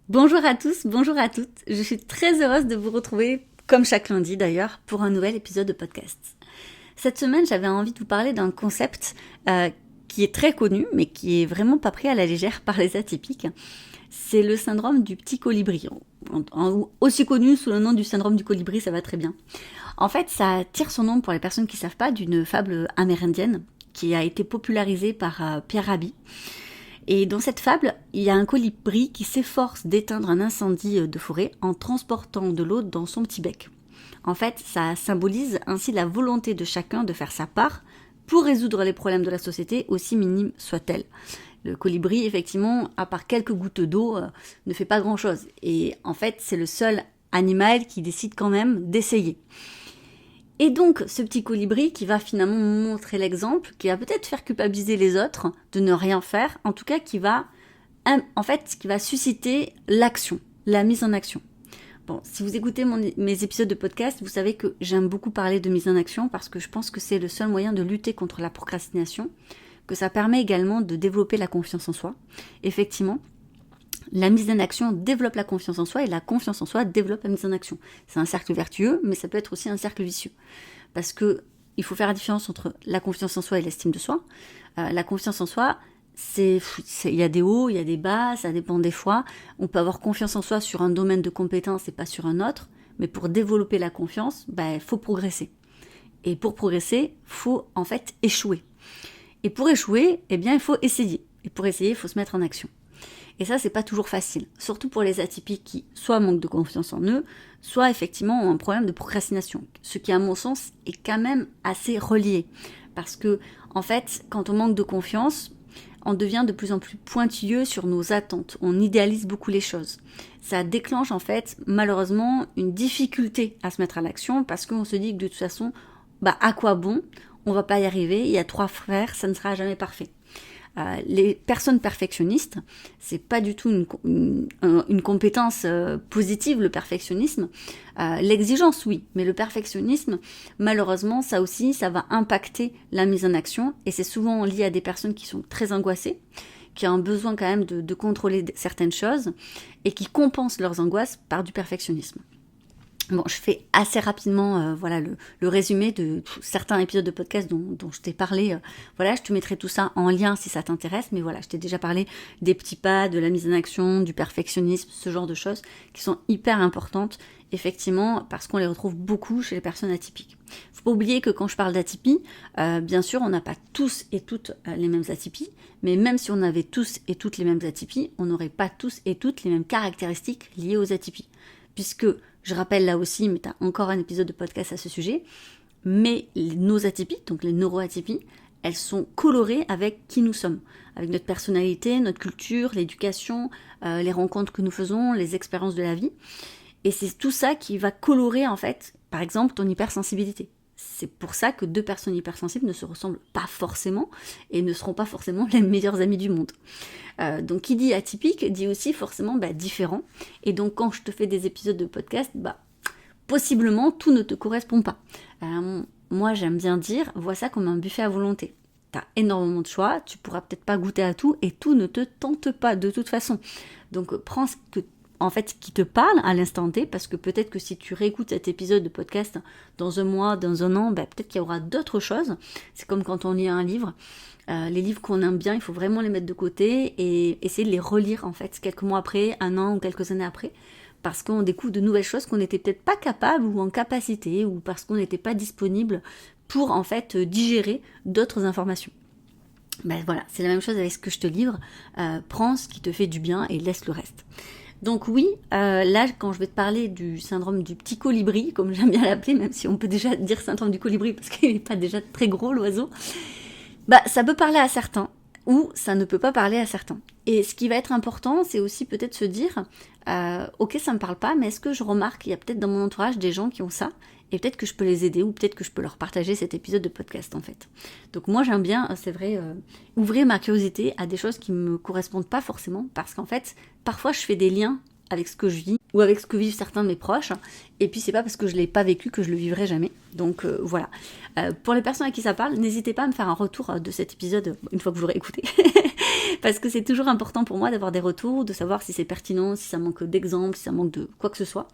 Bonjour à tous, bonjour à toutes. Je suis très heureuse de vous retrouver, comme chaque lundi d'ailleurs, pour un nouvel épisode de podcast. Cette semaine, j'avais envie de vous parler d'un concept qui est très connu, mais qui est vraiment pas pris à la légère par les atypiques. C'est le syndrome du petit colibri. Aussi connu sous le nom du syndrome du colibri, ça va très bien. En fait, ça tire son nom, pour les personnes qui ne savent pas, d'une fable amérindienne qui a été popularisée par Pierre Rabhi. Et dans cette fable, il y a un colibri qui s'efforce d'éteindre un incendie de forêt en transportant de l'eau dans son petit bec. En fait, ça symbolise ainsi la volonté de chacun de faire sa part pour résoudre les problèmes de la société, aussi minimes soient-elles. Le colibri, effectivement, à part quelques gouttes d'eau, ne fait pas grand-chose. Et en fait, c'est le seul animal qui décide quand même d'essayer. Et donc, ce petit colibri qui va finalement montrer l'exemple, qui va peut-être faire culpabiliser les autres de ne rien faire, en tout cas qui va susciter l'action, la mise en action. Bon, si vous écoutez mes épisodes de podcast, vous savez que j'aime beaucoup parler de mise en action parce que je pense que c'est le seul moyen de lutter contre la procrastination, que ça permet également de développer la confiance en soi. Effectivement, la mise en action développe la confiance en soi et la confiance en soi développe la mise en action. C'est un cercle vertueux, mais ça peut être aussi un cercle vicieux. Parce que il faut faire la différence entre la confiance en soi et l'estime de soi. La confiance en soi, il y a des hauts, il y a des bas, ça dépend des fois. On peut avoir confiance en soi sur un domaine de compétence et pas sur un autre. Mais pour développer la confiance, il faut progresser. Et pour progresser, il faut en fait échouer. Et pour échouer, il faut essayer. Et pour essayer, il faut se mettre en action. Et ça, c'est pas toujours facile, surtout pour les atypiques qui soit manquent de confiance en eux, soit effectivement ont un problème de procrastination. Ce qui, à mon sens, est quand même assez relié. Parce que, en fait, quand on manque de confiance, on devient de plus en plus pointilleux sur nos attentes. On idéalise beaucoup les choses. Ça déclenche, en fait, malheureusement, une difficulté à se mettre à l'action parce qu'on se dit que de toute façon, à quoi bon? On va pas y arriver, il y a 3 frères, ça ne sera jamais parfait. Les personnes perfectionnistes, c'est pas du tout une compétence positive, le perfectionnisme. L'exigence, oui, mais le perfectionnisme, malheureusement, ça aussi, ça va impacter la mise en action, et c'est souvent lié à des personnes qui sont très angoissées, qui ont besoin quand même de contrôler certaines choses, et qui compensent leurs angoisses par du perfectionnisme. Bon, je fais assez rapidement le résumé de certains épisodes de podcast dont je t'ai parlé. Je te mettrai tout ça en lien si ça t'intéresse. Mais voilà, je t'ai déjà parlé des petits pas, de la mise en action, du perfectionnisme, ce genre de choses qui sont hyper importantes, effectivement, parce qu'on les retrouve beaucoup chez les personnes atypiques. Faut pas oublier que quand je parle d'atypie, bien sûr, on n'a pas tous et toutes les mêmes atypies, mais même si on avait tous et toutes les mêmes atypies, on n'aurait pas tous et toutes les mêmes caractéristiques liées aux atypies. Puisque, je rappelle là aussi, mais tu as encore un épisode de podcast à ce sujet, mais nos atypies, donc les neuroatypies, elles sont colorées avec qui nous sommes, avec notre personnalité, notre culture, l'éducation, les rencontres que nous faisons, les expériences de la vie. Et c'est tout ça qui va colorer, en fait, par exemple, ton hypersensibilité. C'est pour ça que 2 personnes hypersensibles ne se ressemblent pas forcément et ne seront pas forcément les meilleurs amis du monde. Donc qui dit atypique dit aussi forcément différent. Et donc quand je te fais des épisodes de podcast, possiblement tout ne te correspond pas. Moi j'aime bien dire, vois ça comme un buffet à volonté. T'as énormément de choix, tu pourras peut-être pas goûter à tout et tout ne te tente pas de toute façon. Donc prends ce qui te parle à l'instant T, parce que peut-être que si tu réécoutes cet épisode de podcast dans un mois, dans un an, peut-être qu'il y aura d'autres choses. C'est comme quand on lit un livre. Les livres qu'on aime bien, il faut vraiment les mettre de côté et essayer de les relire en fait quelques mois après, un an ou quelques années après, parce qu'on découvre de nouvelles choses qu'on n'était peut-être pas capable ou en capacité, ou parce qu'on n'était pas disponible pour en fait digérer d'autres informations. C'est la même chose avec ce que je te livre. Prends ce qui te fait du bien et laisse le reste. Donc oui, là quand je vais te parler du syndrome du petit colibri, comme j'aime bien l'appeler, même si on peut déjà dire syndrome du colibri parce qu'il n'est pas déjà très gros l'oiseau, ça peut parler à certains ou ça ne peut pas parler à certains. Et ce qui va être important, c'est aussi peut-être se dire, ok ça me parle pas, mais est-ce que je remarque qu'il y a peut-être dans mon entourage des gens qui ont ça, et peut-être que je peux les aider, ou peut-être que je peux leur partager cet épisode de podcast en fait. Donc moi j'aime bien, c'est vrai, ouvrir ma curiosité à des choses qui me correspondent pas forcément, parce qu'en fait, parfois je fais des liens avec ce que je vis, ou avec ce que vivent certains de mes proches, et puis c'est pas parce que je l'ai pas vécu que je le vivrai jamais. Donc pour les personnes à qui ça parle, n'hésitez pas à me faire un retour de cet épisode une fois que vous l'aurez écouté, parce que c'est toujours important pour moi d'avoir des retours, de savoir si c'est pertinent, si ça manque d'exemples, si ça manque de quoi que ce soit,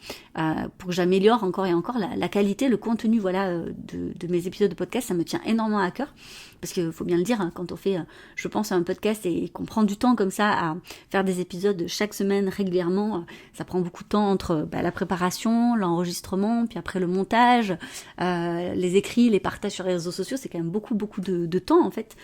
pour que j'améliore encore et encore la qualité, le contenu de mes épisodes de podcast. Ça me tient énormément à cœur, parce qu'il faut bien le dire, quand on fait, je pense, un podcast et qu'on prend du temps comme ça à faire des épisodes chaque semaine régulièrement, ça prend beaucoup de temps entre la préparation, l'enregistrement, puis après le montage, les écrits, les partages sur les réseaux sociaux. C'est quand même beaucoup de temps en fait.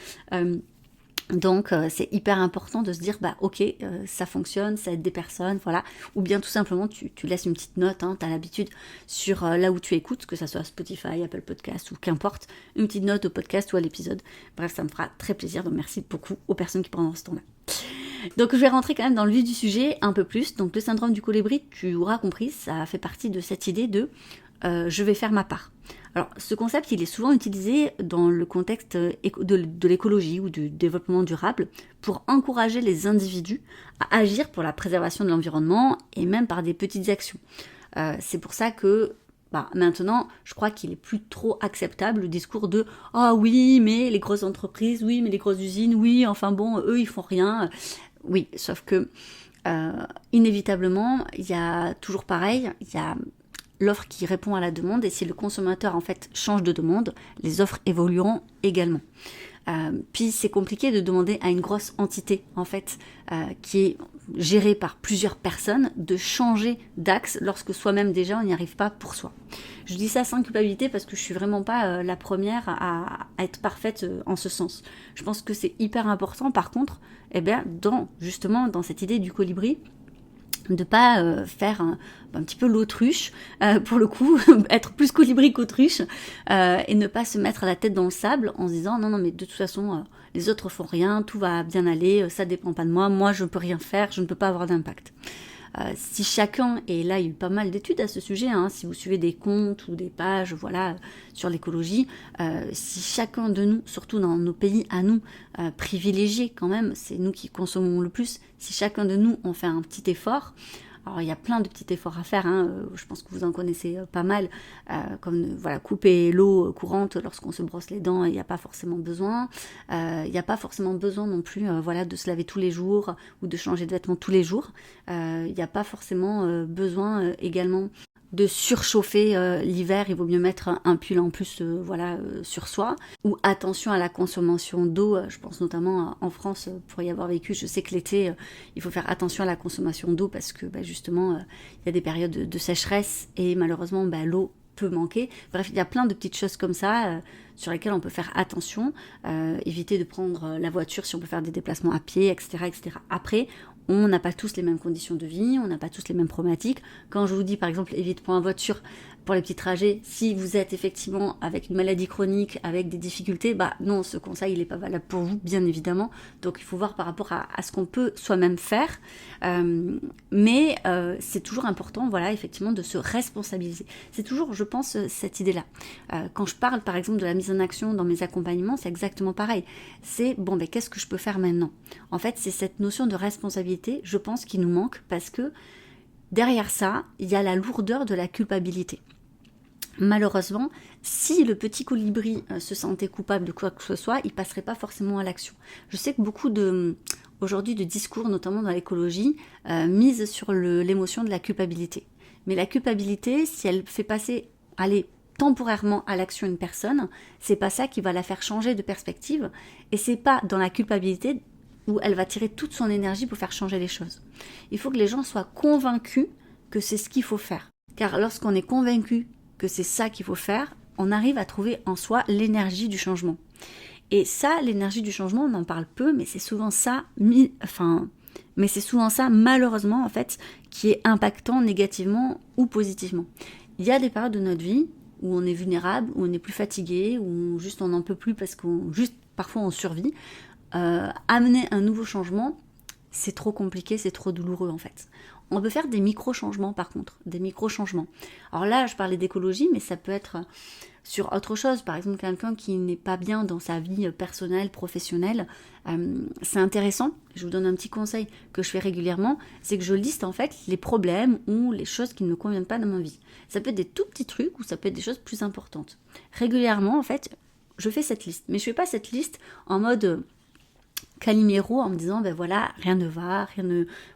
Donc c'est hyper important de se dire ok, ça fonctionne, ça aide des personnes, voilà. Ou bien tout simplement tu laisses une petite note, t'as l'habitude sur là où tu écoutes, que ça soit Spotify, Apple Podcast ou qu'importe, une petite note au podcast ou à l'épisode. Bref, ça me fera très plaisir, donc merci beaucoup aux personnes qui prendront ce temps-là. Donc je vais rentrer quand même dans le vif du sujet un peu plus. Donc le syndrome du colibri, tu auras compris, ça fait partie de cette idée de je vais faire ma part. Alors, ce concept, il est souvent utilisé dans le contexte de l'écologie ou du développement durable pour encourager les individus à agir pour la préservation de l'environnement et même par des petites actions. C'est pour ça que maintenant, je crois qu'il est plus trop acceptable le discours de « Ah oui, mais les grosses entreprises, oui, mais les grosses usines, oui, enfin bon, eux, ils font rien. » Oui, sauf que, inévitablement, il y a toujours pareil, il y a l'offre qui répond à la demande, et si le consommateur en fait change de demande, les offres évolueront également. Puis c'est compliqué de demander à une grosse entité en fait qui est gérée par plusieurs personnes de changer d'axe lorsque soi-même déjà on n'y arrive pas pour soi. Je dis ça sans culpabilité parce que je suis vraiment pas la première à être parfaite en ce sens. Je pense que c'est hyper important par contre, dans cette idée du colibri, de pas faire un petit peu l'autruche, pour le coup, être plus colibri qu'autruche, et ne pas se mettre la tête dans le sable en se disant non mais de toute façon les autres font rien, tout va bien aller, ça dépend pas de moi je peux rien faire, je ne peux pas avoir d'impact. Si chacun, et là il y a eu pas mal d'études à ce sujet, si vous suivez des comptes ou des pages sur l'écologie, si chacun de nous, surtout dans nos pays à nous, privilégiés quand même, c'est nous qui consommons le plus, si chacun de nous on fait un petit effort, alors il y a plein de petits efforts à faire, je pense que vous en connaissez pas mal, comme couper l'eau courante lorsqu'on se brosse les dents, il n'y a pas forcément besoin. Il n'y a pas forcément besoin non plus de se laver tous les jours ou de changer de vêtements tous les jours. Il n'y a pas forcément besoin également de surchauffer l'hiver, il vaut mieux mettre un pull en plus sur soi. Ou attention à la consommation d'eau, je pense notamment en France, pour y avoir vécu, je sais que l'été, il faut faire attention à la consommation d'eau parce que justement, il y a des périodes de sécheresse et malheureusement, l'eau peut manquer. Bref, il y a plein de petites choses comme ça sur lesquelles on peut faire attention, éviter de prendre la voiture si on peut faire des déplacements à pied, etc. etc. Après, on n'a pas tous les mêmes conditions de vie, on n'a pas tous les mêmes problématiques. Quand je vous dis par exemple évite prendre la voiture pour les petits trajets, si vous êtes effectivement avec une maladie chronique, avec des difficultés, non, ce conseil il n'est pas valable pour vous, bien évidemment. Donc il faut voir par rapport à ce qu'on peut soi-même faire. Mais c'est toujours important, effectivement, de se responsabiliser. C'est toujours, je pense, cette idée-là. Quand je parle par exemple de la mise en action dans mes accompagnements, c'est exactement pareil. C'est qu'est-ce que je peux faire maintenant ? En fait, c'est cette notion de responsabilité, je pense, qui nous manque parce que derrière ça, il y a la lourdeur de la culpabilité. Malheureusement, si le petit colibri se sentait coupable de quoi que ce soit, il passerait pas forcément à l'action. Je sais que beaucoup aujourd'hui de discours, notamment dans l'écologie, misent sur l'émotion de la culpabilité. Mais la culpabilité, si elle fait passer, temporairement à l'action une personne, c'est pas ça qui va la faire changer de perspective, et c'est pas dans la culpabilité où elle va tirer toute son énergie pour faire changer les choses. Il faut que les gens soient convaincus que c'est ce qu'il faut faire. Car lorsqu'on est convaincu que c'est ça qu'il faut faire, on arrive à trouver en soi l'énergie du changement. Et ça, l'énergie du changement, on en parle peu, mais c'est souvent ça, malheureusement, en fait, qui est impactant négativement ou positivement. Il y a des périodes de notre vie où on est vulnérable, où on est plus fatigué, où on n'en peut plus parce parfois on survit. Amener un nouveau changement, c'est trop compliqué, c'est trop douloureux en fait. On peut faire des micro-changements par contre, des micro-changements. Alors là, je parlais d'écologie, mais ça peut être sur autre chose. Par exemple, quelqu'un qui n'est pas bien dans sa vie personnelle, professionnelle, c'est intéressant. Je vous donne un petit conseil que je fais régulièrement, c'est que je liste en fait les problèmes ou les choses qui ne me conviennent pas dans ma vie. Ça peut être des tout petits trucs ou ça peut être des choses plus importantes. Régulièrement, en fait, je fais cette liste. Mais je fais pas cette liste en mode Calimero en me disant ben voilà, rien ne va,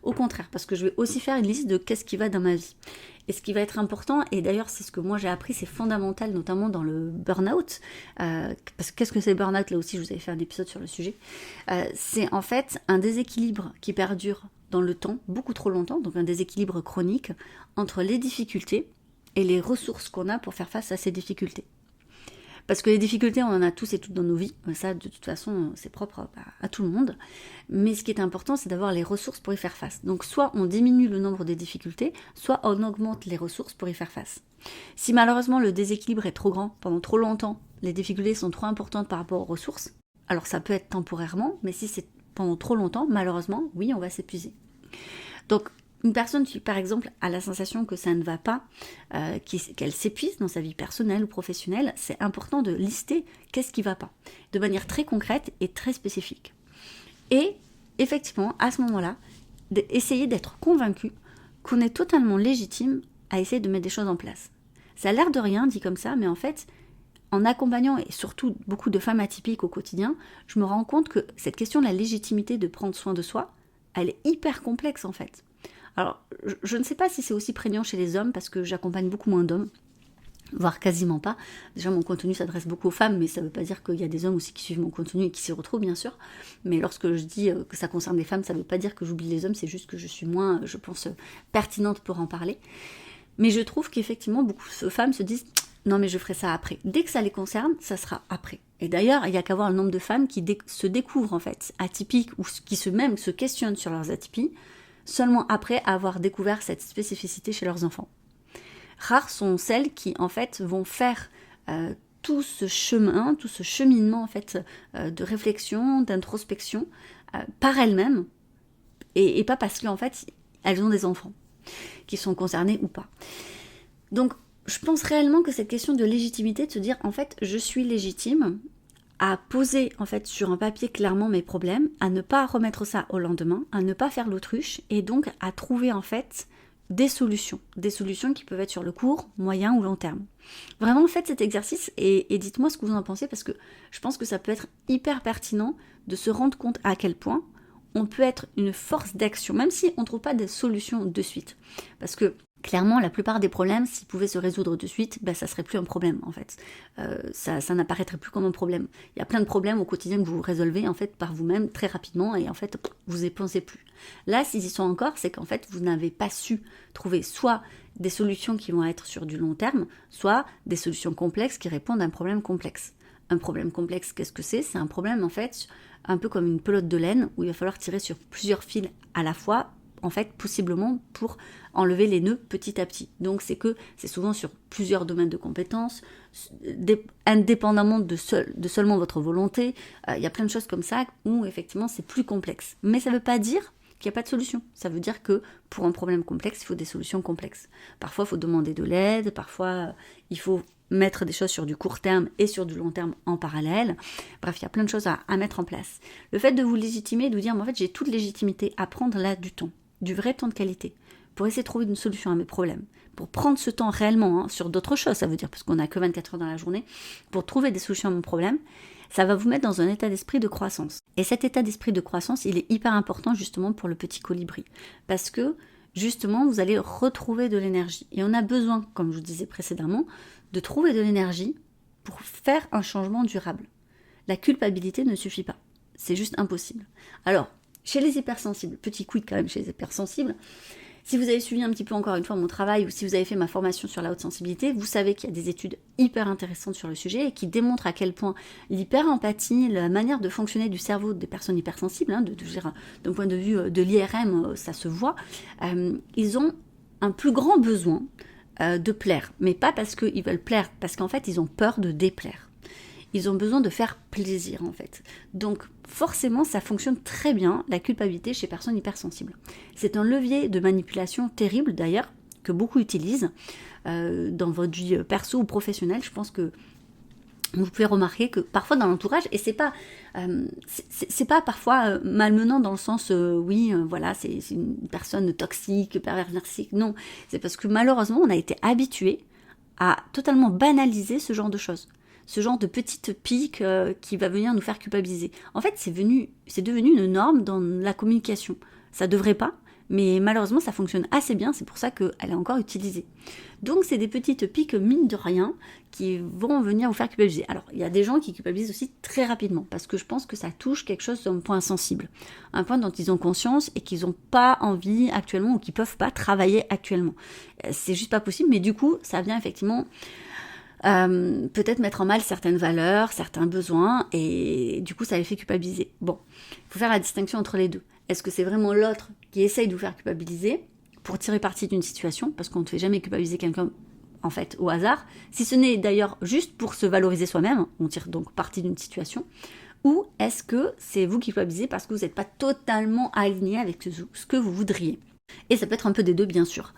au contraire, parce que je vais aussi faire une liste de qu'est-ce qui va dans ma vie. Et ce qui va être important, et d'ailleurs c'est ce que moi j'ai appris, c'est fondamental notamment dans le burn-out, parce que qu'est-ce que c'est le burn-out, là aussi je vous avais fait un épisode sur le sujet, c'est en fait un déséquilibre qui perdure dans le temps, beaucoup trop longtemps, donc un déséquilibre chronique entre les difficultés et les ressources qu'on a pour faire face à ces difficultés. Parce que les difficultés, on en a tous et toutes dans nos vies. Ça, de toute façon, c'est propre à tout le monde. Mais ce qui est important, c'est d'avoir les ressources pour y faire face. Donc, soit on diminue le nombre des difficultés, soit on augmente les ressources pour y faire face. Si malheureusement le déséquilibre est trop grand, pendant trop longtemps, les difficultés sont trop importantes par rapport aux ressources, alors ça peut être temporairement, mais si c'est pendant trop longtemps, malheureusement, oui, on va s'épuiser. Donc, une personne qui, par exemple, a la sensation que ça ne va pas, qu'elle s'épuise dans sa vie personnelle ou professionnelle, c'est important de lister qu'est-ce qui ne va pas, de manière très concrète et très spécifique. Et effectivement, à ce moment-là, essayer d'être convaincu qu'on est totalement légitime à essayer de mettre des choses en place. Ça a l'air de rien dit comme ça, mais en fait, en accompagnant et surtout beaucoup de femmes atypiques au quotidien, je me rends compte que cette question de la légitimité de prendre soin de soi, elle est hyper complexe en fait. Alors, je ne sais pas si c'est aussi prégnant chez les hommes, parce que j'accompagne beaucoup moins d'hommes, voire quasiment pas. Déjà, mon contenu s'adresse beaucoup aux femmes, mais ça ne veut pas dire qu'il y a des hommes aussi qui suivent mon contenu et qui s'y retrouvent, bien sûr. Mais lorsque je dis que ça concerne les femmes, ça ne veut pas dire que j'oublie les hommes, c'est juste que je suis moins, je pense, pertinente pour en parler. Mais je trouve qu'effectivement, beaucoup de femmes se disent « Non, mais je ferai ça après ». Dès que ça les concerne, ça sera après. Et d'ailleurs, il n'y a qu'à voir le nombre de femmes qui se découvrent, en fait, atypiques, ou qui se questionnent sur leurs atypies, seulement après avoir découvert cette spécificité chez leurs enfants. Rares sont celles qui, en fait, vont faire tout ce chemin, tout ce cheminement, en fait, de réflexion, d'introspection, par elles-mêmes, et pas parce qu'en fait, elles ont des enfants qui sont concernés ou pas. Donc, je pense réellement que cette question de légitimité, de se dire, en fait, je suis légitime à poser en fait sur un papier clairement mes problèmes, à ne pas remettre ça au lendemain, à ne pas faire l'autruche et donc à trouver en fait des solutions qui peuvent être sur le court, moyen ou long terme. Vraiment faites cet exercice et dites-moi ce que vous en pensez parce que je pense que ça peut être hyper pertinent de se rendre compte à quel point on peut être une force d'action, même si on ne trouve pas de solution de suite. Parce que clairement, la plupart des problèmes, s'ils pouvaient se résoudre de suite, ça serait plus un problème en fait. Ça n'apparaîtrait plus comme un problème. Il y a plein de problèmes au quotidien que vous résolvez en fait par vous-même très rapidement et en fait vous n'y pensez plus. Là, s'ils y sont encore, c'est qu'en fait vous n'avez pas su trouver soit des solutions qui vont être sur du long terme, soit des solutions complexes qui répondent à un problème complexe. Un problème complexe, qu'est-ce que c'est ? C'est un problème en fait un peu comme une pelote de laine où il va falloir tirer sur plusieurs fils à la fois, en fait, possiblement pour enlever les nœuds petit à petit. Donc c'est souvent sur plusieurs domaines de compétences, indépendamment de seulement votre volonté. Il y a plein de choses comme ça où effectivement c'est plus complexe. Mais ça ne veut pas dire qu'il n'y a pas de solution. Ça veut dire que pour un problème complexe, il faut des solutions complexes. Parfois, il faut demander de l'aide, parfois, il faut mettre des choses sur du court terme et sur du long terme en parallèle. Bref, il y a plein de choses à mettre en place. Le fait de vous légitimer, de vous dire, mais en fait, j'ai toute légitimité à prendre là du temps, du vrai temps de qualité, pour essayer de trouver une solution à mes problèmes, pour prendre ce temps réellement sur d'autres choses, ça veut dire, parce qu'on n'a que 24 heures dans la journée, pour trouver des solutions à mon problème, ça va vous mettre dans un état d'esprit de croissance. Et cet état d'esprit de croissance, il est hyper important justement pour le petit colibri, parce que justement, vous allez retrouver de l'énergie. Et on a besoin, comme je vous disais précédemment, de trouver de l'énergie pour faire un changement durable. La culpabilité ne suffit pas. C'est juste impossible. Alors, chez les hypersensibles, petit quid quand même chez les hypersensibles, si vous avez suivi un petit peu encore une fois mon travail ou si vous avez fait ma formation sur la haute sensibilité, vous savez qu'il y a des études hyper intéressantes sur le sujet et qui démontrent à quel point l'hyper-empathie, la manière de fonctionner du cerveau des personnes hypersensibles, d'un point de vue de l'IRM, ça se voit, ils ont un plus grand besoin de plaire. Mais pas parce qu'ils veulent plaire, parce qu'en fait ils ont peur de déplaire. Ils ont besoin de faire plaisir en fait. Donc forcément ça fonctionne très bien la culpabilité chez personnes hypersensibles. C'est un levier de manipulation terrible d'ailleurs que beaucoup utilisent dans votre vie perso ou professionnelle. Je pense que vous pouvez remarquer que parfois dans l'entourage, et c'est pas parfois malmenant dans le sens voilà, c'est une personne toxique, pervers narcissique. Non, c'est parce que malheureusement on a été habitué à totalement banaliser ce genre de choses. ce genre de petite pique qui va venir nous faire culpabiliser. En fait, c'est devenu une norme dans la communication. Ça devrait pas, mais malheureusement, ça fonctionne assez bien, c'est pour ça qu'elle est encore utilisée. Donc, c'est des petites piques, mine de rien, qui vont venir vous faire culpabiliser. Alors, il y a des gens qui culpabilisent aussi très rapidement, parce que je pense que ça touche quelque chose d'un point sensible, un point dont ils ont conscience et qu'ils n'ont pas envie actuellement, ou qu'ils ne peuvent pas travailler actuellement. C'est juste pas possible, mais du coup, ça vient effectivement peut-être mettre en mal certaines valeurs, certains besoins, et du coup, ça les fait culpabiliser. Bon, il faut faire la distinction entre les deux. Est-ce que c'est vraiment l'autre qui essaye de vous faire culpabiliser pour tirer parti d'une situation, parce qu'on ne fait jamais culpabiliser quelqu'un en fait au hasard, si ce n'est d'ailleurs juste pour se valoriser soi-même, on tire donc parti d'une situation, ou est-ce que c'est vous qui culpabilisez parce que vous n'êtes pas totalement aligné avec ce que vous voudriez? Et ça peut être un peu des deux, bien sûr.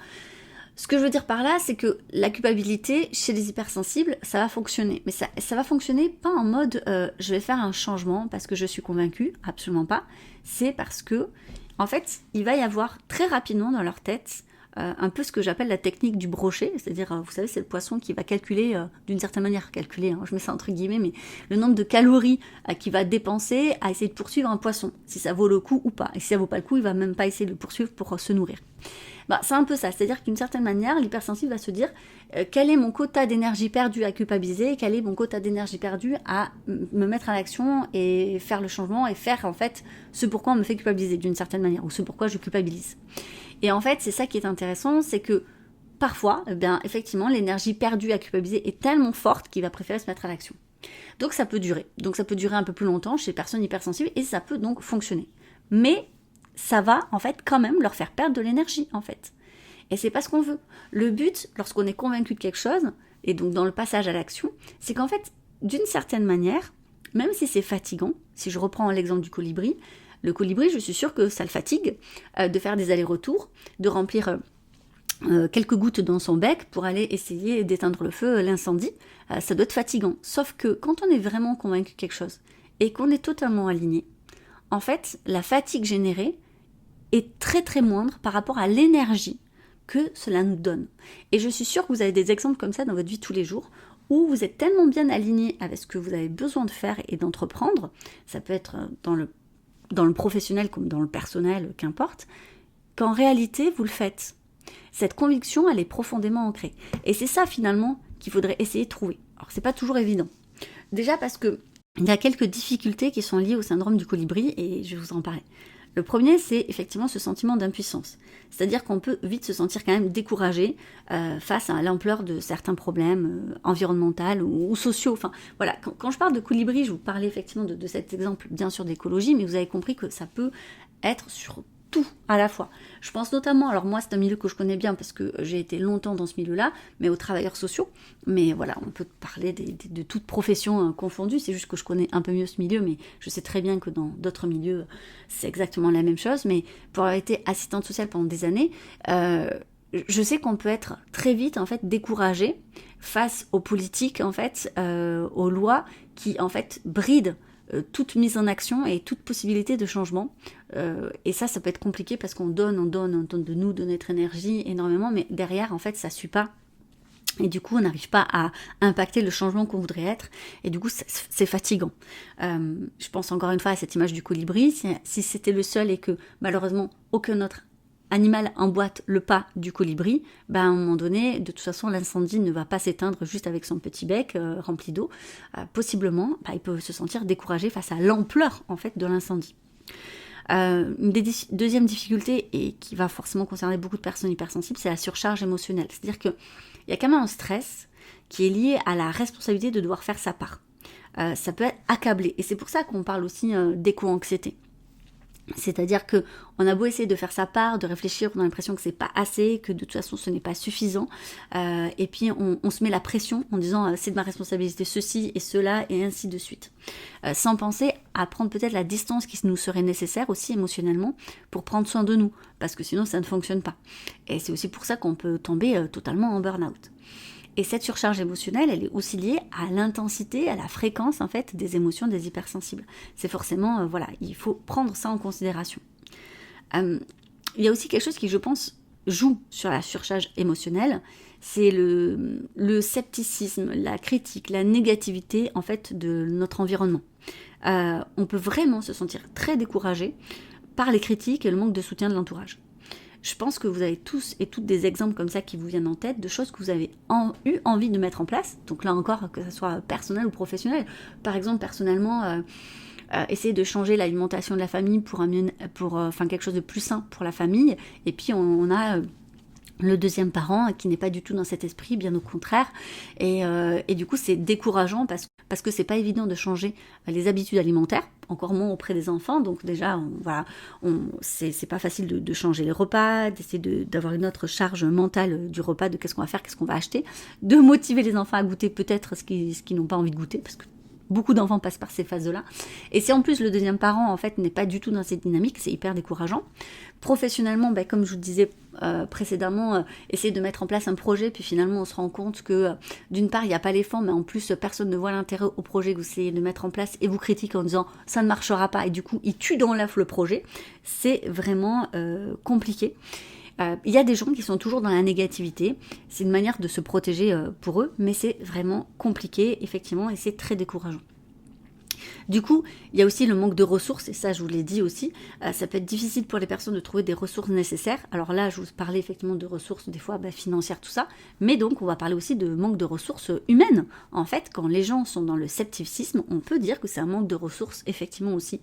Ce que je veux dire par là, c'est que la culpabilité, chez les hypersensibles, ça va fonctionner. Mais ça va fonctionner pas en mode je vais faire un changement parce que je suis convaincue, absolument pas. C'est parce que, en fait, il va y avoir très rapidement dans leur tête un peu ce que j'appelle la technique du brochet, c'est-à-dire, vous savez, c'est le poisson qui va calculer, d'une certaine manière, je mets ça entre guillemets, mais le nombre de calories qu'il va dépenser à essayer de poursuivre un poisson, si ça vaut le coup ou pas. Et si ça vaut pas le coup, il va même pas essayer de le poursuivre pour se nourrir. C'est un peu ça, c'est-à-dire qu'une certaine manière, l'hypersensible va se dire quel est mon quota d'énergie perdu à culpabiliser et quel est mon quota d'énergie perdu à me mettre en action et faire le changement et faire en fait ce pourquoi on me fait culpabiliser d'une certaine manière ou ce pourquoi je culpabilise. Et en fait, c'est ça qui est intéressant, c'est que parfois, effectivement, l'énergie perdue à culpabiliser est tellement forte qu'il va préférer se mettre à l'action. Donc ça peut durer. Donc ça peut durer un peu plus longtemps chez les personnes hypersensibles et ça peut donc fonctionner. Mais ça va en fait quand même leur faire perdre de l'énergie en fait. Et c'est pas ce qu'on veut. Le but, lorsqu'on est convaincu de quelque chose, et donc dans le passage à l'action, c'est qu'en fait, d'une certaine manière, même si c'est fatigant, si je reprends l'exemple du colibri, le colibri, je suis sûre que ça le fatigue de faire des allers-retours, de remplir quelques gouttes dans son bec pour aller essayer d'éteindre le feu, l'incendie. Ça doit être fatigant. Sauf que quand on est vraiment convaincu de quelque chose et qu'on est totalement aligné, en fait, la fatigue générée est très très moindre par rapport à l'énergie que cela nous donne. Et je suis sûre que vous avez des exemples comme ça dans votre vie tous les jours, où vous êtes tellement bien aligné avec ce que vous avez besoin de faire et d'entreprendre, ça peut être dans le professionnel comme dans le personnel, qu'importe, qu'en réalité vous le faites. Cette conviction, elle est profondément ancrée. Et c'est ça finalement qu'il faudrait essayer de trouver. Alors c'est pas toujours évident. Déjà parce que il y a quelques difficultés qui sont liées au syndrome du colibri et je vais vous en parler. Le premier, c'est effectivement ce sentiment d'impuissance. C'est-à-dire qu'on peut vite se sentir quand même découragé face à l'ampleur de certains problèmes environnementaux ou sociaux. Enfin, voilà, quand je parle de colibri, je vous parlais effectivement de cet exemple, bien sûr, d'écologie, mais vous avez compris que ça peut être sur tout à la fois. Je pense notamment, alors moi c'est un milieu que je connais bien parce que j'ai été longtemps dans ce milieu-là, mais aux travailleurs sociaux. Mais voilà, on peut parler de toutes professions confondues, c'est juste que je connais un peu mieux ce milieu, mais je sais très bien que dans d'autres milieux, c'est exactement la même chose. Mais pour avoir été assistante sociale pendant des années, je sais qu'on peut être très vite en fait découragé face aux politiques, en fait, aux lois qui en fait brident toute mise en action et toute possibilité de changement. Et ça peut être compliqué parce qu'on donne de nous, de notre énergie énormément, mais derrière, en fait, ça suit pas. Et du coup, on n'arrive pas à impacter le changement qu'on voudrait être. Et du coup, c'est fatigant. Je pense encore une fois à cette image du colibri. Si c'était le seul et que malheureusement, aucun autre animal emboîte le pas du colibri, à un moment donné, de toute façon, l'incendie ne va pas s'éteindre juste avec son petit bec rempli d'eau. Possiblement, il peut se sentir découragé face à l'ampleur en fait de l'incendie. Une deuxième difficulté, et qui va forcément concerner beaucoup de personnes hypersensibles, c'est la surcharge émotionnelle. C'est-à-dire qu'il y a quand même un stress qui est lié à la responsabilité de devoir faire sa part. Ça peut être accablé, et c'est pour ça qu'on parle aussi d'éco-anxiété. C'est-à-dire que on a beau essayer de faire sa part, de réfléchir, on a l'impression que c'est pas assez, que de toute façon ce n'est pas suffisant, et puis on se met la pression en disant c'est de ma responsabilité ceci et cela et ainsi de suite, sans penser à prendre peut-être la distance qui nous serait nécessaire aussi émotionnellement pour prendre soin de nous, parce que sinon ça ne fonctionne pas. Et c'est aussi pour ça qu'on peut tomber totalement en burn-out. Et cette surcharge émotionnelle, elle est aussi liée à l'intensité, à la fréquence en fait des émotions des hypersensibles. C'est forcément, il faut prendre ça en considération. Il y a aussi quelque chose qui, je pense, joue sur la surcharge émotionnelle, c'est le scepticisme, la critique, la négativité en fait de notre environnement. On peut vraiment se sentir très découragé par les critiques et le manque de soutien de l'entourage. Je pense que vous avez tous et toutes des exemples comme ça qui vous viennent en tête, de choses que vous avez eu envie de mettre en place. Donc là encore, que ce soit personnel ou professionnel. Par exemple, personnellement, essayer de changer l'alimentation de la famille pour quelque chose de plus sain pour la famille. Et puis on a le deuxième parent qui n'est pas du tout dans cet esprit, bien au contraire. Et du coup, c'est décourageant parce que c'est pas évident de changer les habitudes alimentaires, encore moins auprès des enfants. Donc déjà, c'est pas facile de changer les repas, d'essayer d'avoir une autre charge mentale du repas, de qu'est-ce qu'on va faire, qu'est-ce qu'on va acheter, de motiver les enfants à goûter peut-être ce qu'ils n'ont pas envie de goûter, parce que beaucoup d'enfants passent par ces phases-là. Et si en plus le deuxième parent, en fait, n'est pas du tout dans cette dynamique, c'est hyper décourageant. Professionnellement, comme je vous le disais précédemment, essayer de mettre en place un projet, puis finalement on se rend compte que d'une part, il n'y a pas les fonds, mais en plus, personne ne voit l'intérêt au projet que vous essayez de mettre en place et vous critique en disant « ça ne marchera pas » et du coup, il tue dans l'œuf le projet. C'est vraiment compliqué. Il y a des gens qui sont toujours dans la négativité, c'est une manière de se protéger pour eux, mais c'est vraiment compliqué, effectivement, et c'est très décourageant. Du coup, il y a aussi le manque de ressources, et ça je vous l'ai dit aussi, ça peut être difficile pour les personnes de trouver des ressources nécessaires. Alors là, je vous parlais effectivement de ressources, des fois financières, tout ça, mais donc on va parler aussi de manque de ressources humaines. En fait, quand les gens sont dans le scepticisme, on peut dire que c'est un manque de ressources, effectivement aussi.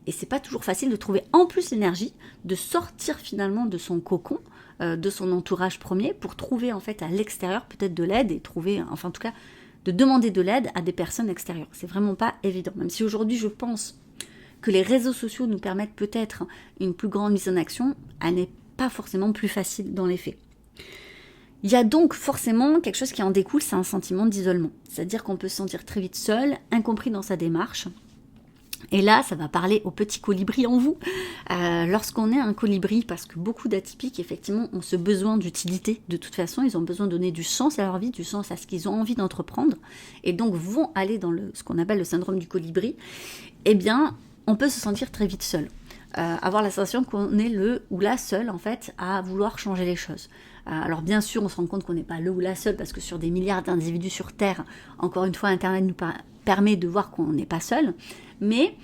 Et c'est pas toujours facile de trouver en plus l'énergie de sortir finalement de son cocon, de son entourage premier, pour trouver en fait à l'extérieur peut-être de l'aide et trouver, enfin en tout cas, de demander de l'aide à des personnes extérieures. C'est vraiment pas évident. Même si aujourd'hui je pense que les réseaux sociaux nous permettent peut-être une plus grande mise en action, elle n'est pas forcément plus facile dans les faits. Il y a donc forcément quelque chose qui en découle, c'est un sentiment d'isolement. C'est-à-dire qu'on peut se sentir très vite seul, incompris dans sa démarche. Et là, ça va parler au petit colibri en vous. Lorsqu'on est un colibri, parce que beaucoup d'atypiques, effectivement, ont ce besoin d'utilité. De toute façon, ils ont besoin de donner du sens à leur vie, du sens à ce qu'ils ont envie d'entreprendre, et donc vont aller dans ce qu'on appelle le syndrome du colibri. Eh bien, on peut se sentir très vite seul. Avoir la sensation qu'on est le ou la seule, en fait, à vouloir changer les choses. Alors bien sûr, on se rend compte qu'on n'est pas le ou la seule, parce que sur des milliards d'individus sur Terre, encore une fois, Internet nous permet de voir qu'on n'est pas seul, mais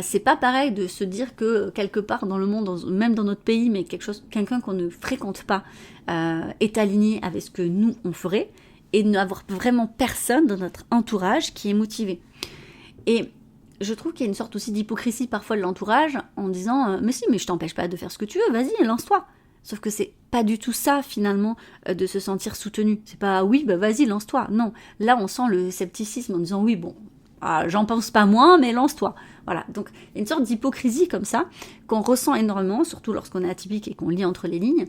c'est pas pareil de se dire que quelque part dans le monde, même dans notre pays, mais quelqu'un qu'on ne fréquente pas est aligné avec ce que nous on ferait, et de n'avoir vraiment personne dans notre entourage qui est motivé. Et je trouve qu'il y a une sorte aussi d'hypocrisie parfois de l'entourage en disant mais si, mais je t'empêche pas de faire ce que tu veux, vas-y, lance-toi. Sauf que c'est pas du tout ça finalement de se sentir soutenu. C'est pas oui, vas-y, lance-toi. Non, là on sent le scepticisme en disant oui, bon, j'en pense pas moins, mais lance-toi. Voilà, donc il y a une sorte d'hypocrisie comme ça qu'on ressent énormément, surtout lorsqu'on est atypique et qu'on lit entre les lignes,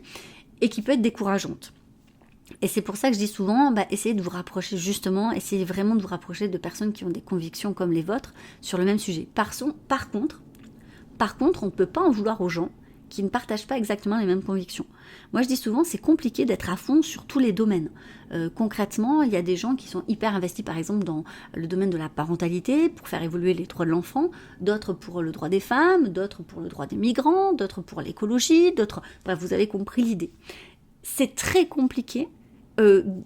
et qui peut être décourageante. Et c'est pour ça que je dis souvent, essayez de vous rapprocher justement, essayez vraiment de vous rapprocher de personnes qui ont des convictions comme les vôtres sur le même sujet. Par contre, on ne peut pas en vouloir aux gens qui ne partagent pas exactement les mêmes convictions. Moi je dis souvent, c'est compliqué d'être à fond sur tous les domaines. Concrètement, il y a des gens qui sont hyper investis par exemple dans le domaine de la parentalité pour faire évoluer les droits de l'enfant, d'autres pour le droit des femmes, d'autres pour le droit des migrants, d'autres pour l'écologie, d'autres... Bref, vous avez compris l'idée. C'est très compliqué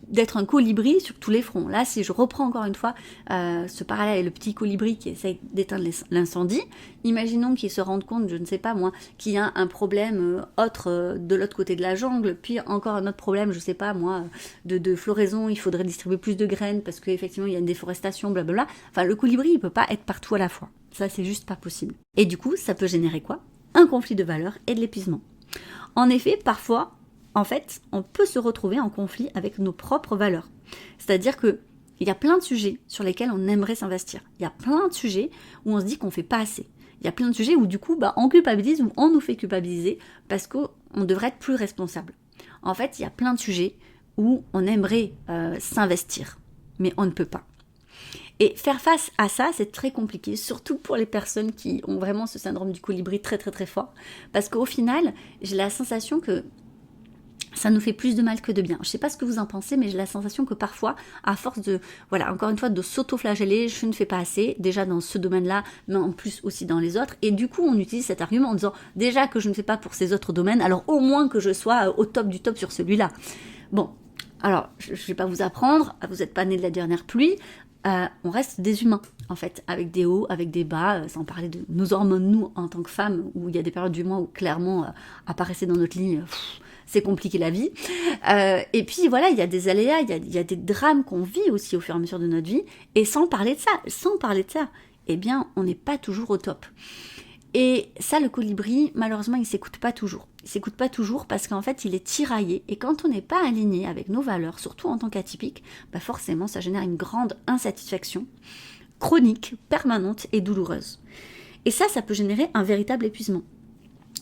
d'être un colibri sur tous les fronts. Là, si je reprends encore une fois ce parallèle avec le petit colibri qui essaye d'éteindre l'incendie, imaginons qu'il se rende compte, je ne sais pas moi, qu'il y a un problème autre de l'autre côté de la jungle, puis encore un autre problème, je ne sais pas moi, de floraison, il faudrait distribuer plus de graines parce qu'effectivement il y a une déforestation, blablabla. Enfin, le colibri, il ne peut pas être partout à la fois. Ça, c'est juste pas possible. Et du coup, ça peut générer quoi ? Un conflit de valeurs et de l'épuisement. En effet, parfois, en fait, on peut se retrouver en conflit avec nos propres valeurs. C'est-à-dire qu'il y a plein de sujets sur lesquels on aimerait s'investir. Il y a plein de sujets où on se dit qu'on ne fait pas assez. Il y a plein de sujets où du coup, on culpabilise ou on nous fait culpabiliser parce qu'on devrait être plus responsable. En fait, il y a plein de sujets où on aimerait s'investir, mais on ne peut pas. Et faire face à ça, c'est très compliqué, surtout pour les personnes qui ont vraiment ce syndrome du colibri très très très fort. Parce qu'au final, j'ai la sensation que ça nous fait plus de mal que de bien. Je ne sais pas ce que vous en pensez, mais j'ai la sensation que parfois, à force de, voilà, encore une fois, de s'auto-flageller, je ne fais pas assez, déjà dans ce domaine-là, mais en plus aussi dans les autres. Et du coup, on utilise cet argument en disant, déjà que je ne fais pas pour ces autres domaines, alors au moins que je sois au top du top sur celui-là. Bon, alors, je ne vais pas vous apprendre, vous n'êtes pas né de la dernière pluie, on reste des humains, en fait, avec des hauts, avec des bas, sans parler de nos hormones, nous, en tant que femmes, où il y a des périodes du mois où clairement, apparaissait dans notre ligne, c'est compliqué la vie. Et puis voilà, il y a des aléas, il y a des drames qu'on vit aussi au fur et à mesure de notre vie. Et sans parler de ça, eh bien, on n'est pas toujours au top. Et ça, le colibri, malheureusement, il ne s'écoute pas toujours. Il ne s'écoute pas toujours parce qu'en fait, il est tiraillé. Et quand on n'est pas aligné avec nos valeurs, surtout en tant qu'atypique, bah forcément, ça génère une grande insatisfaction chronique, permanente et douloureuse. Et ça peut générer un véritable épuisement.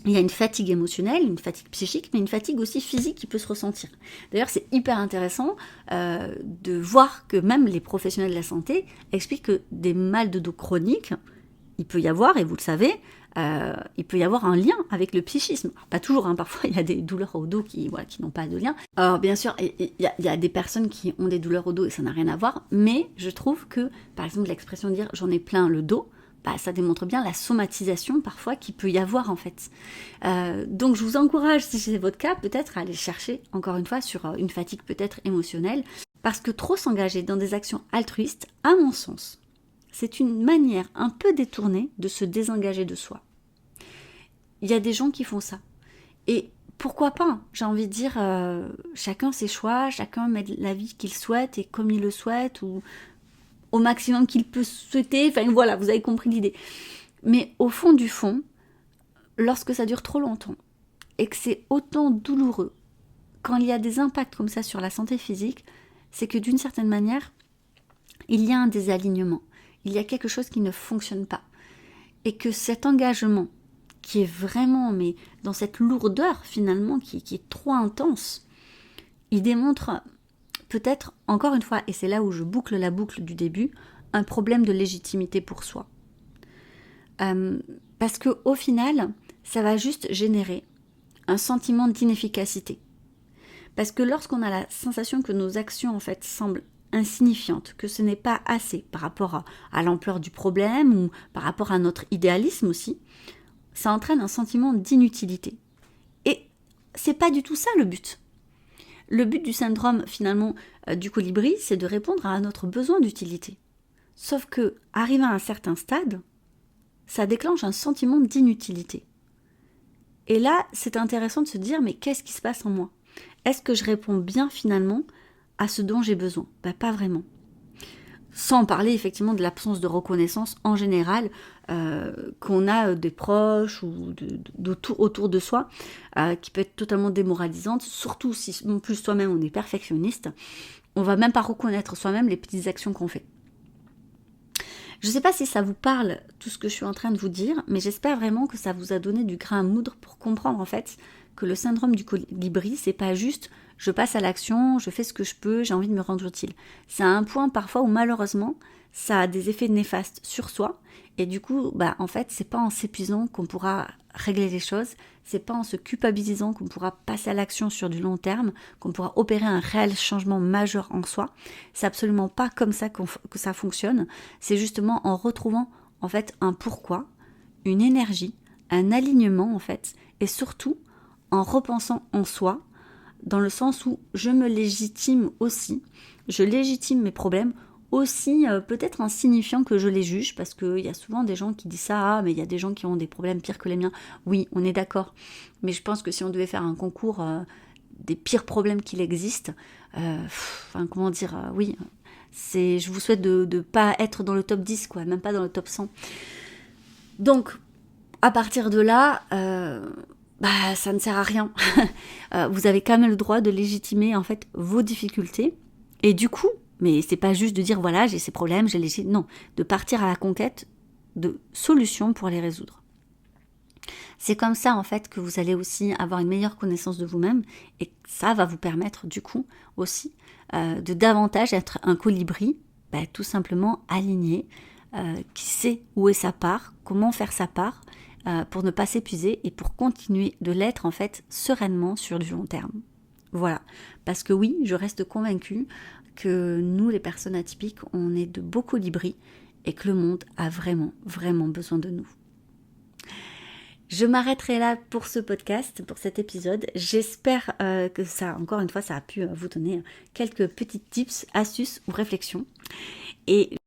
Il y a une fatigue émotionnelle, une fatigue psychique, mais une fatigue aussi physique qui peut se ressentir. D'ailleurs, c'est hyper intéressant de voir que même les professionnels de la santé expliquent que des mal de dos chroniques, il peut y avoir, et vous le savez, il peut y avoir un lien avec le psychisme. Alors, pas toujours, parfois il y a des douleurs au dos qui n'ont pas de lien. Alors bien sûr, il y a des personnes qui ont des douleurs au dos et ça n'a rien à voir, mais je trouve que, par exemple, l'expression de dire « j'en ai plein le dos », ça démontre bien la somatisation parfois qu'il peut y avoir en fait. Donc je vous encourage, si c'est votre cas, peut-être à aller chercher encore une fois sur une fatigue peut-être émotionnelle, parce que trop s'engager dans des actions altruistes, à mon sens, c'est une manière un peu détournée de se désengager de soi. Il y a des gens qui font ça. Et pourquoi pas ? J'ai envie de dire, chacun ses choix, chacun met la vie qu'il souhaite et comme il le souhaite, ou au maximum qu'il peut souhaiter, enfin voilà, vous avez compris l'idée. Mais au fond du fond, lorsque ça dure trop longtemps et que c'est autant douloureux, quand il y a des impacts comme ça sur la santé physique, c'est que d'une certaine manière, il y a un désalignement, il y a quelque chose qui ne fonctionne pas. Et que cet engagement, qui est vraiment, mais dans cette lourdeur finalement, qui est trop intense, il démontre peut-être, encore une fois, et c'est là où je boucle la boucle du début, un problème de légitimité pour soi. Parce qu'au final, ça va juste générer un sentiment d'inefficacité. Parce que lorsqu'on a la sensation que nos actions, en fait, semblent insignifiantes, que ce n'est pas assez par rapport à l'ampleur du problème ou par rapport à notre idéalisme aussi, ça entraîne un sentiment d'inutilité. Et c'est pas du tout ça le but. Le but du syndrome, finalement, du colibri, c'est de répondre à notre besoin d'utilité. Sauf que, arrivé à un certain stade, ça déclenche un sentiment d'inutilité. Et là, c'est intéressant de se dire, mais qu'est-ce qui se passe en moi ? Est-ce que je réponds bien, finalement, à ce dont j'ai besoin ? Pas vraiment. Sans parler, effectivement, de l'absence de reconnaissance en général qu'on a des proches ou autour de soi, qui peut être totalement démoralisante, surtout si en plus soi-même on est perfectionniste, on va même pas reconnaître soi-même les petites actions qu'on fait. Je ne sais pas si ça vous parle, tout ce que je suis en train de vous dire, mais j'espère vraiment que ça vous a donné du grain à moudre pour comprendre en fait que le syndrome du colibri, c'est pas juste je passe à l'action, je fais ce que je peux, j'ai envie de me rendre utile. C'est à un point parfois où malheureusement, ça a des effets néfastes sur soi. Et du coup, en fait, c'est pas en s'épuisant qu'on pourra régler les choses, c'est pas en se culpabilisant qu'on pourra passer à l'action sur du long terme, qu'on pourra opérer un réel changement majeur en soi. C'est absolument pas comme ça que ça fonctionne. C'est justement en retrouvant en fait un pourquoi, une énergie, un alignement en fait, et surtout en repensant en soi, dans le sens où je me légitime aussi, je légitime mes problèmes, aussi peut-être insignifiant que je les juge, parce qu'il y a souvent des gens qui disent ça, mais il y a des gens qui ont des problèmes pires que les miens. Oui, on est d'accord, mais je pense que si on devait faire un concours des pires problèmes qu'il existe, oui, je vous souhaite de ne pas être dans le top 10, quoi, même pas dans le top 100. Donc, à partir de là, ça ne sert à rien. Vous avez quand même le droit de légitimer en fait vos difficultés, et du coup, mais c'est pas juste de dire voilà j'ai ces problèmes, non, de partir à la conquête de solutions pour les résoudre. C'est comme ça en fait que vous allez aussi avoir une meilleure connaissance de vous-même et ça va vous permettre du coup aussi de davantage être un colibri, tout simplement aligné, qui sait où est sa part, comment faire sa part pour ne pas s'épuiser et pour continuer de l'être en fait sereinement sur du long terme. Voilà, parce que oui, je reste convaincue que nous, les personnes atypiques, on est de beaux colibris et que le monde a vraiment, vraiment besoin de nous. Je m'arrêterai là pour ce podcast, pour cet épisode. J'espère que ça, encore une fois, ça a pu vous donner quelques petits tips, astuces ou réflexions. Et